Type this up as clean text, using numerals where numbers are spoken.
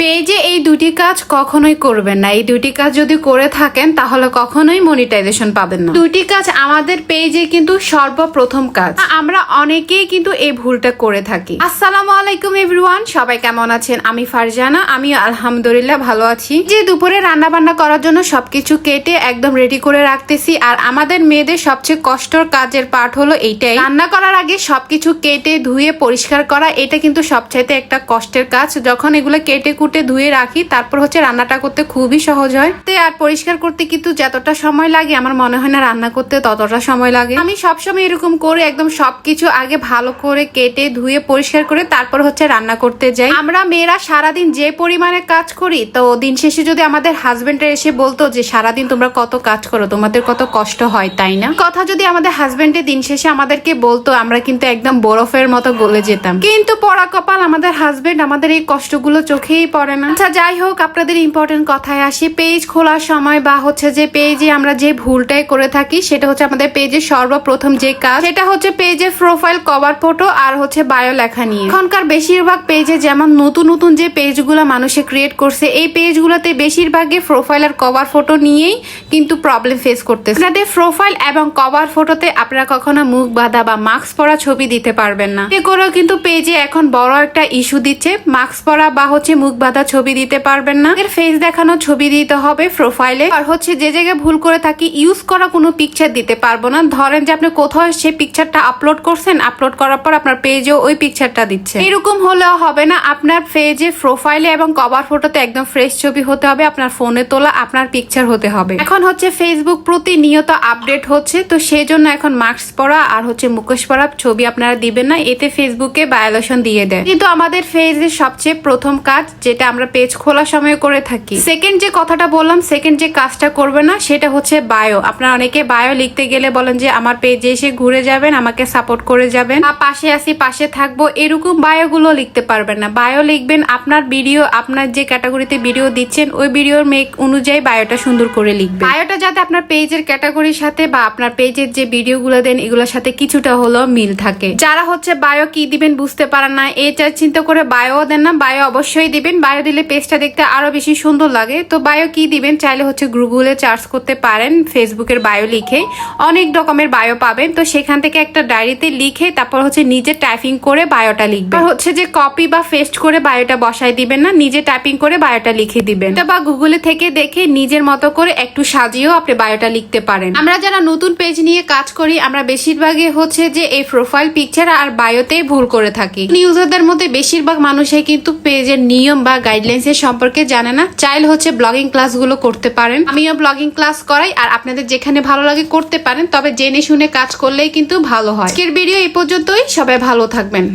পেজে এই দুটি কাজ কখনোই করবেন না। এই দুটি কাজ যদি করে থাকেন তাহলে কখনোই মনিটাইজেশন পাবেন না। দুটি কাজ আমাদের পেজে কিন্তু সর্বপ্রথম কাজ। আমরা অনেকেই কিন্তু এই ভুলটা করে থাকি। আসসালামু আলাইকুম এভরিওয়ান, সবাই কেমন আছেন? আমি ফারজানা, আমি আলহামদুলিল্লাহ ভালো আছি। যে দুপুরে রান্না বান্না করার জন্য সবকিছু কেটে একদম রেডি করে রাখতেছি। আর আমাদের মেয়েদের সবচেয়ে কষ্টের কাজের পার্ট হলো এইটাই, রান্না করার আগে সবকিছু কেটে ধুয়ে পরিষ্কার করা। এটা কিন্তু সবচাইতে একটা কষ্টের কাজ। যখন এগুলো কেটে কুটে ধুয়ে রাখি তারপর হচ্ছে রান্নাটা করতে খুবই সহজ হয়। আর পরিষ্কার করতে কিন্তু যতটা সময় লাগে আমার মনে হয় না রান্না করতে ততটা সময় লাগে। আমি সবসময় এরকম করে একদম সবকিছু আগে ভালো করে কেটে ধুয়ে পরিষ্কার করে তারপর হচ্ছে রান্না করতে যাই। আমরা মেয়েরা সারাদিন যে পরিমাণে কাজ করি, তো দিন শেষে যদি আমাদের হাজবেন্ডরা এসে বলতো যে সারাদিন তোমরা কত কাজ করো, তোমাদের কত কষ্ট হয়, তাই না? কথা যদি আমাদের হাজবেন্ডে দিন শেষে আমাদেরকে বলতো, আমরা কিন্তু একদম বরফের মতো গলে যেতাম। কিন্তু পড়া কপাল, আমাদের হাজবেন্ড আমাদের এই কষ্টগুলো চোখেই পড়ে না। আচ্ছা যাই হোক, আপনাদের ইম্পর্টেন্ট কথায় আসি। পেজ খোলার সময় বা হচ্ছে যে পেজে আমরা যে ভুলটাই করে থাকি সেটা হচ্ছে আমাদের পেজের সর্বপ্রথম যে কাজ সেটা হচ্ছে পেজের প্রোফাইল, কভার ফটো আর হচ্ছে বায়ো লেখা নিয়ে। এখনকার বেশিরভাগ পেজে যেমন নতুন নতুন যে পেজগুলো মানুষে ক্রিয়েট করছে, এই পেজগুলোতে বেশিরভাগই প্রোফাইল আর কভার ফটো নিয়েই কিন্তু প্রবলেম ফেস করতেছে। আপনাদের প্রোফাইল এবং কভার ফটোতে আপনারা কখনো মুখ বাঁধা বা মাস্ক পরা ছবি দিতে পারবেন না। এ করেও কিন্তু পেজে এখন বড় একটা ইস্যু দিচ্ছে, মাস্ক পরা বা হচ্ছে মুখ বাঁধা ছবি দিতে পারবেন না। এর ফেস দেখানো ছবি দিতে হবে প্রোফাইলে। আর হচ্ছে যে জায়গায় ভুল করে থাকি, ইউজ করা কোনো পিকচার দিতে পারবো না। ধরেন যে আপনি কোথাও সে পিকচারটা আপলোড করছেন, আপলোড করার পর আপনার পেজেও ওই পিকচারটা দিচ্ছে, এরকম হলেও হবে না। আপনার পেজে প্রোফাইলে এবং কভার ফটোতে একদম ফ্রেশ ছবি হতে হবে, আপনার ফোনে তোলা আপনার পিকচার হতে হবে। এখন হচ্ছে ফেসবুক প্রতিনিয়ত আপডেট হচ্ছে, তো সেই জন্য এখন মাস্ক পরা আর হচ্ছে মুখোশ পরা ছবি আপনারা দিবেন না, এতে ফেসবুকে ভায়োলেশন দিয়ে দেয়। কিন্তু আমাদের পেজের সবচেয়ে প্রথম কাজ যেটা আমরা পেজ খোলার সময় করে থাকি, সেকেন্ড যে কথাটা বললাম, সেকেন্ড যে কাজটা করবে না সেটা হচ্ছে বায়ো। আপনারা অনেকে বায়ো লিখতে গেলে বলেন যে আমার পেজে এসে ঘুরে যাবেন, আমাকে সাপোর্ট করে যাবেন, পাশে আসি, পাশে থাকবো, এরকম বায়ো গুলো লিখতে পারবেন না। বায়ো লিখবেন আপনার ভিডিও, আপনার যে ক্যাটাগরিতে ভিডিও দিচ্ছেন ওই ভিডিওর মেক অনুযায়ী বায়োটা সুন্দর করে লিখবেন। বায়োটা যাতে আপনার পেজের ক্যাটাগরির সাথে বা আপনার পেজের যে ভিডিওগুলো দেন এগুলোর সাথে কিছুটা হলেও মিল থাকে। যারা হচ্ছে বায়ো কি দিবেন বুঝতে পারেন না, এটা চিন্তা করে বায়ো দেন না। বায়ো অবশ্যই দিবেন, বায়ো দিলে পেজটা দেখতে আরো বেশি সুন্দর লাগে। তো বায়ো কি দিবেন, চাইলে হচ্ছে গুগলে সার্চ করতে পারেন, ফেসবুকের বায়ো লিখে অনেক রকমের বায়ো পাবেন। তো সেখান থেকে একটা ডায়েরিতে লিখে তারপর হচ্ছে নিজে টাইপিং করে বায়োটা লিখবেন। আর হচ্ছে যে কপি বা পেস্ট করে বায়োটা বসাই দিবেন না, নিজে টাইপিং করে বায়োটা লিখে দিবেন। বা গুগলে থেকে দেখে নিজের মতো করে একটু সাজিয়েও আপনি বায়োটা লিখতে পারেন। আমরা যারা নতুন পেজ নিয়ে কাজ করি, আমরা বেশিরভাগই হচ্ছে যে এই প্রোফাইল পিকচার আর বায়োতেই ভুল করে থাকি। ইউজারদের মধ্যে বেশিরভাগ মানুষই কিন্তু পেজের নিয়ম বা গাইডলাইন্স এর সম্পর্কে জানে না। চাইলে হচ্ছে ব্লগিং ক্লাসগুলো করতে পারেন, আমিও ব্লগিং ক্লাস করাই। আর আপনাদের যেখানে ভালো লাগে করতে পারেন, তবে জেনে শুনে কাজ করলেই কিন্তু ভালো হয়। আজকের ভিডিও এই পর্যন্তই, সবাই ভালো থাকবেন।